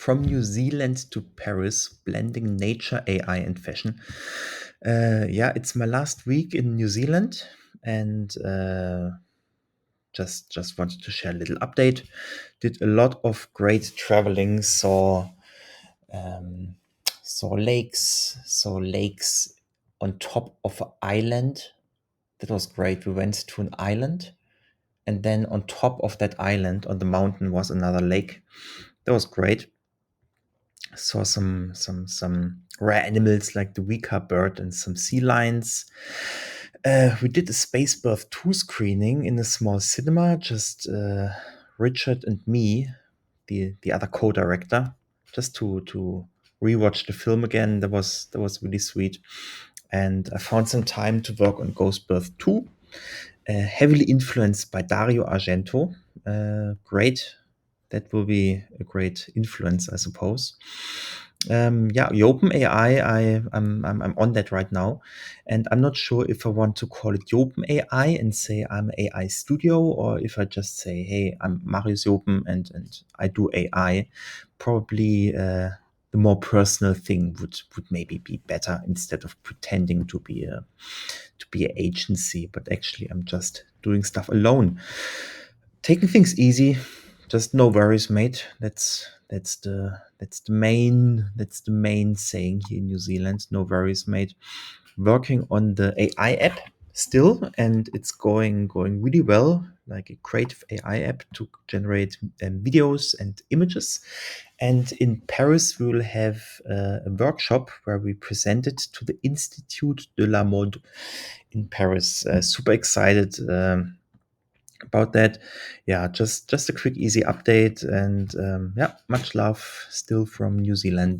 from New Zealand to Paris, blending nature, AI, and fashion. Yeah, it's my last week in New Zealand, and just wanted to share a little update. Did a lot of great traveling. Um, saw lakes on top of an island. That was great. We went to an island, and then on top of that island, on the mountain, was another lake. That was great. Saw some rare animals like the Weka bird and some sea lions. We did a Ghostbirth 2 screening in a small cinema, just Richard and me, the other co-director, just to rewatch the film again. That was really sweet. And I found some time to work on Ghostbirth 2, heavily influenced by Dario Argento. Great. That will be a great influence, I suppose. Yeah, Jopen AI. I'm on that right now, and I'm not sure if I want to call it Jopen AI and say I'm AI studio, or if I just say, hey, I'm Marius Jopen and I do AI. Probably the more personal thing would maybe be better, instead of pretending to be an agency. But actually, I'm just doing stuff alone, taking things easy. Just no worries, mate. That's the main saying here in New Zealand. No worries, mate. Working on the AI app still, and it's going really well. Like a creative AI app to generate videos and images. And in Paris, we will have a workshop where we present it to the Institut de la Mode in Paris. Super excited. About that. Yeah, just a quick, easy update, and yeah, much love still from New Zealand.